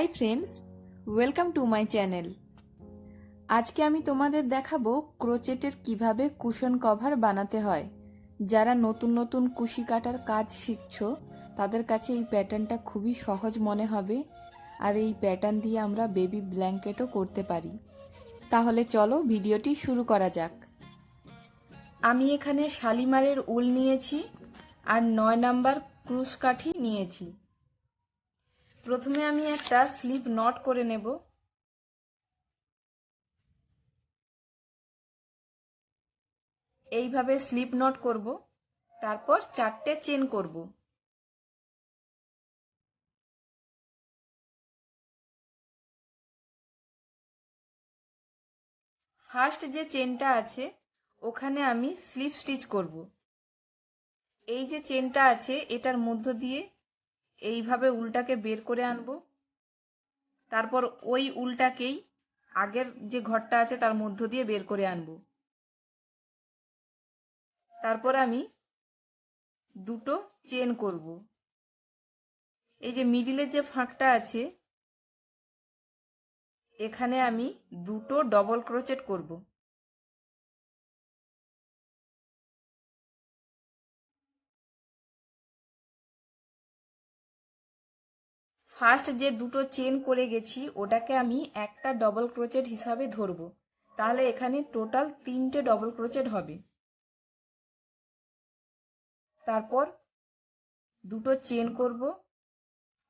Hi friends, welcome to my channel. আজকে আমি তোমাদের দেখাবো ক্রোচেটের কিভাবে কুশন কভার বানাতে হয়। যারা নতুন নতুন কুশি কাটার কাজ শিখছো তাদের কাছে এই প্যাটার্নটা খুবই সহজ মনে হবে, আর এই প্যাটার্ন দিয়ে আমরা বেবি ব্ল্যাঙ্কেটও করতে পারি। তাহলে চলো ভিডিওটি শুরু করা যাক। আমি এখানে শালিমারের উল নিয়েছি আর 9 নাম্বার ক্রুশ কাঠি নিয়েছি। প্রথমে আমি একটা স্লিপ নট করে নেব। এইভাবে স্লিপ নট করব, তারপর 4টে চেন করব। ফার্স্ট যে চেনটা আছে ওখানে আমি স্লিপ স্টিচ করব। এই যে চেনটা আছে এটার মধ্য দিয়ে এইভাবে উলটাকে বের করে আনব। তারপর ওই উলটাকেই আগের যে ঘরটা আছে তার মধ্য দিয়ে বের করে আনব। তারপর আমি দুটো চেন করব। এই যে মিডিলের যে ফাঁকটা আছে এখানে আমি দুটো ডবল ক্রোচেট করব। ফার্স্ট যে দুটো চেন করে গেছি ওটাকে আমি একটা ডবল ক্রোচেট হিসাবে ধরবো, তাহলে এখানে টোটাল 3টে ডবল ক্রোচেট হবে। তারপর দুটো চেন করব,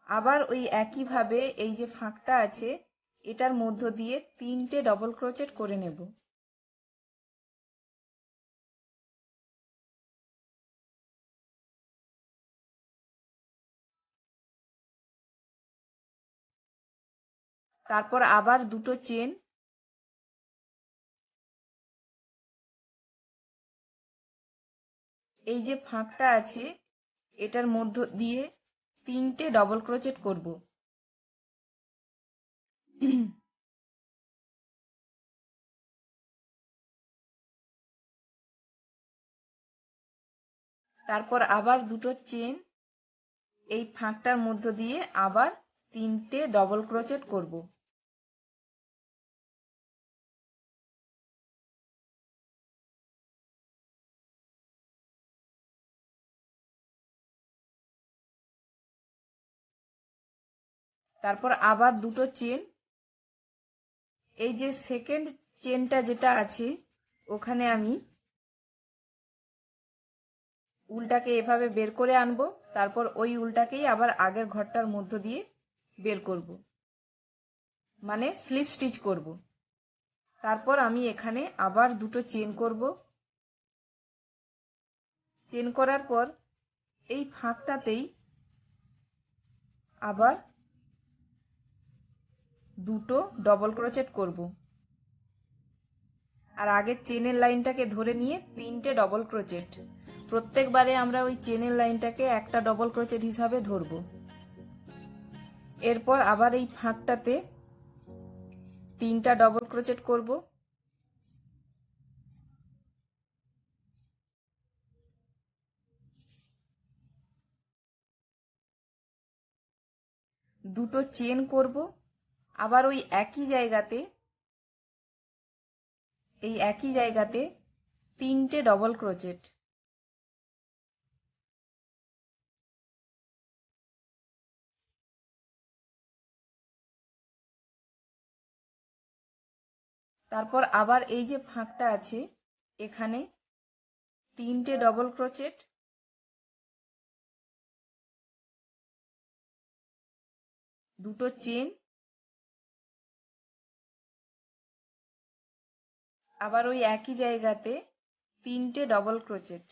আবার ওই একইভাবে এই যে ফাঁকটা আছে এটার মধ্য দিয়ে 3টে ডবল ক্রোচেট করে নেব। তারপর আবার দুটো চেন, এই যে ফাঁকটা আছে এটার মধ্য দিয়ে 3টে ডবল ক্রোচেট করব। তারপর আবার দুটো চেন, এই ফাঁকটার মধ্য দিয়ে আবার 3টে ডবল ক্রোচেট করব। তারপর আবার দুটো চেন, এই যে সেকেন্ড চেনটা যেটা আছে ওখানে আমি উলটাকে এভাবে বের করে আনবো। তারপর ওই উলটাকেই আবার আগের ঘরটার মধ্য দিয়ে বের করব, মানে স্লিপ স্টিচ করব। তারপর আমি এখানে আবার দুটো চেন করব। চেন করার পর এই ফাঁকটাতেই আবার দুটো ডবল ক্রোচেট করব, আর আগের চেনের লাইনটাকে ধরে নিয়ে 3টে ডবল ক্রোচেট। প্রত্যেকবারে আমরা ওই চেনের লাইনটাকে একটা ডবল ক্রোচেট হিসাবে ধরব। এরপর আবার এই ফাঁকটাতে 3টা ডবল ক্রোচেট করব। দুটো চেন করব, আবার ওই একই জায়গাতে 3টে ডবল ক্রোচেট। তারপর আবার এই যে ফাঁকটা আছে এখানে 3টে ডবল ক্রোচেট, দুটো চেন, আবার ওই একই জায়গাতে 3টে ডবল ক্রোচেট।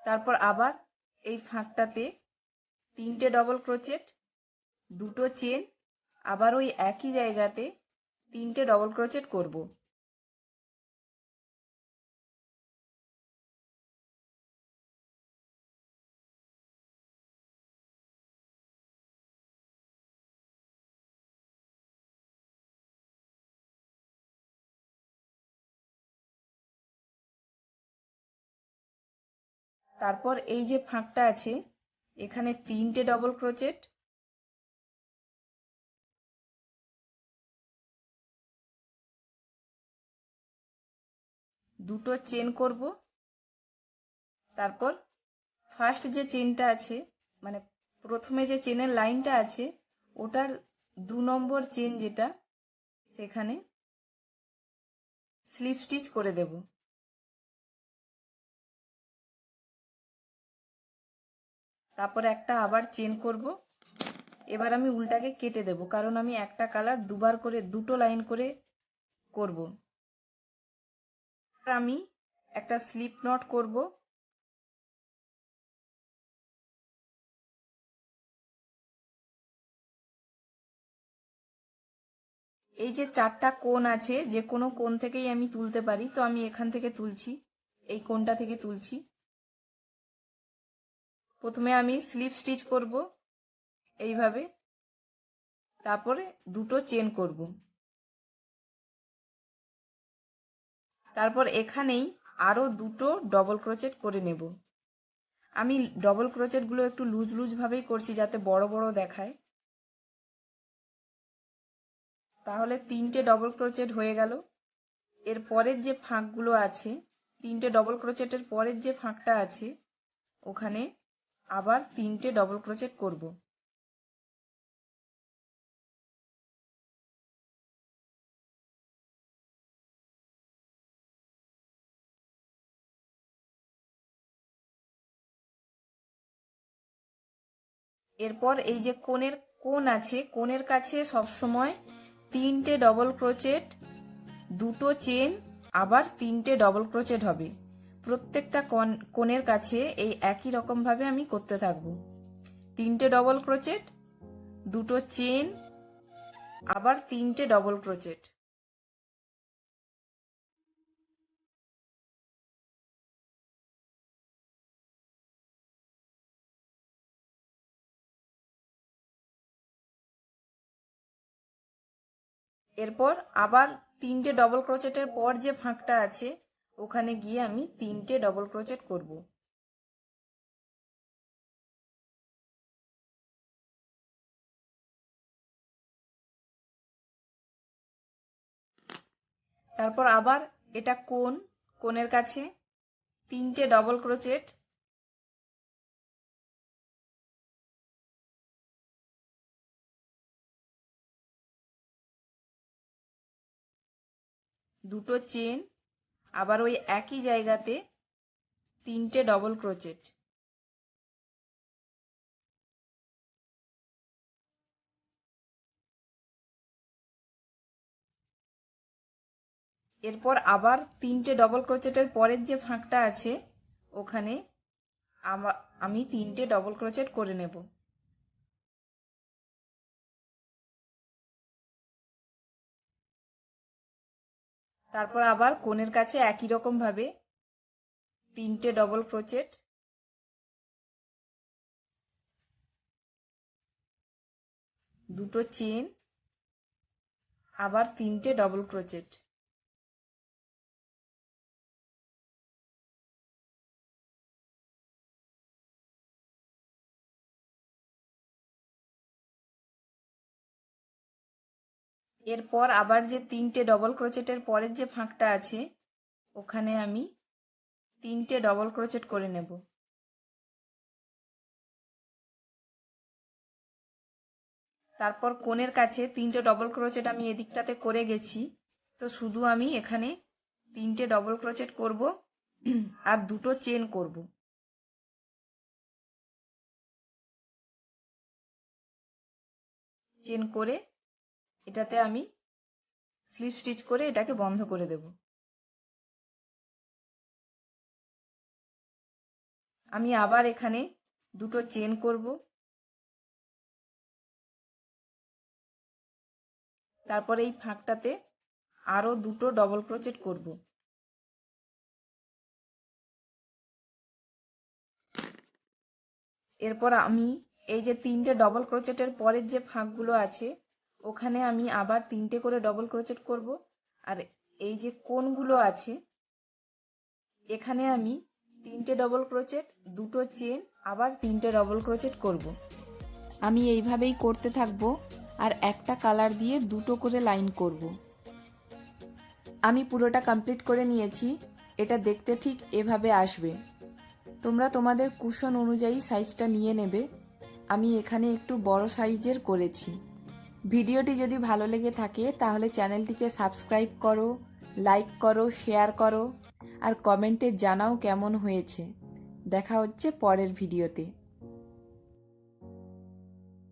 তারপর আবার এই ফাঁকটাতে 3টে ডবল ক্রোচেট, দুটো চেন, আবার ওই একই জায়গাতে 3টে ডবল ক্রোচেট করব। তারপর এই যে ফাঁকটা আছে এখানে 3টে ডবল ক্রোচেট, দুটো চেন করব। তারপর ফার্স্ট যে চেনটা আছে মানে প্রথমে যে চেনের লাইনটা আছে ওটার 2 নম্বর চেন যেটা সেখানে স্লিপ স্টিচ করে দেব। তারপর একটা আবার চেন করব। এবার আমি উল্টাকে কেটে দেব কারণ আমি একটা কালার দুবার করে দুটো লাইন করে করব। আমি একটা স্লিপ নট করব। এই যে 4টা কোণ আছে যে কোনো কোণ থেকেই আমি তুলতে পারি, তো আমি এখান থেকে তুলছি, এই কোণটা থেকে তুলছি। প্রথমে আমি স্লিপ স্টিচ করব এইভাবে, তারপরে দুটো চেন করব। তারপর এখানেই আরো দুটো ডবল ক্রোচেট করে নেব। আমি ডবল ক্রোচেট গুলো একটু লুজ লুজ ভাবেই করছি যাতে বড় বড় দেখায়। তাহলে 3টে ডবল ক্রোচেট হয়ে গেল। এর পরের যে ফাঁকগুলো আছে 3টে ডবল ক্রোচেটের পরের যে ফাঁকটা আছে ওখানে আবার 3টে ডবল ক্রোচেট করব। এরপর এই যে কোণের কোণ আছে কোণের কাছে সবসময় 3টে ডবল ক্রোচেট, দুটো চেন, আবার 3টে ডবল ক্রোচেট হবে। প্রত্যেকটা কোণের কাছে এই একই রকম ভাবে আমি করতে থাকবো। 3টে ডবল ক্রোচেট, দুটো চেন, আবার 3টে ডবল ক্রোচেট। এরপর আবার 3টে ডবল ক্রোচেটের পর যে ফাঁকটা আছে ওখানে গিয়ে আমি 3টে ডবল ক্রোচেট করব। তারপর আবার এটা কোণের কাছে 3টে ডবল ক্রোচেট, দুটো চেন, আবার ওই একই জায়গাতে 3টে ডবল ক্রোচেট। এরপর আবার 3টে ডবল ক্রোচেটের পরের যে ফাঁকটা আছে ওখানে আমি 3টে ডবল ক্রোচেট করে নেব। তারপর আবার কোণের কাছে একই রকম ভাবে 3টে ডবল ক্রোচেট, দুটো চেন, আবার 3টে ডবল ক্রোচেট। এরপর আবার যে 3টে ডবল ক্রোচেটের পরের যে ফাঁকটা আছে ওখানে আমি 3টে ডবল ক্রোচেট করে নেব। তারপর কোণের কাছে 3টে ডবল ক্রোচেট আমি এদিকটাতে করে গেছি, তো শুধু আমি এখানে 3টে ডবল ক্রোচেট করব আর দুটো চেন করব। চেন করে এটাতে আমি স্লিপ স্টিচ করে এটাকে বন্ধ করে দেব। আমি আবার এখানে দুটো চেন করব, তারপর এই ফাঁকটাতে আরো দুটো ডবল ক্রোচেট করব। এরপর আমি এই যে 3টে ডবল ক্রোচেটের পরের যে ফাঁকগুলো আছে ওখানে আমি আবার 3টে করে ডবল ক্রোচেট করব। আর এই যে কোণগুলো আছে এখানে আমি তিনটে ডবল ক্রোচেট, দুটো চেন, আবার তিনটে ডবল ক্রোচেট করব। আমি এইভাবেই করতে থাকবো আর একটা কালার দিয়ে দুটো করে লাইন করব। আমি পুরোটা কমপ্লিট করে নিয়েছি। এটা দেখতে ঠিক এভাবে আসবে। তোমরা তোমাদের কুশন অনুযায়ী সাইজটা নিয়ে নেবে। আমি এখানে একটু বড় সাইজের করেছি। ভিডিওটি যদি ভালো লেগে থাকে তাহলে চ্যানেলটিকে সাবস্ক্রাইব করো, লাইক করো, শেয়ার করো আর কমেন্টে জানাও কেমন হয়েছে। দেখা হচ্ছে পরের ভিডিওতে।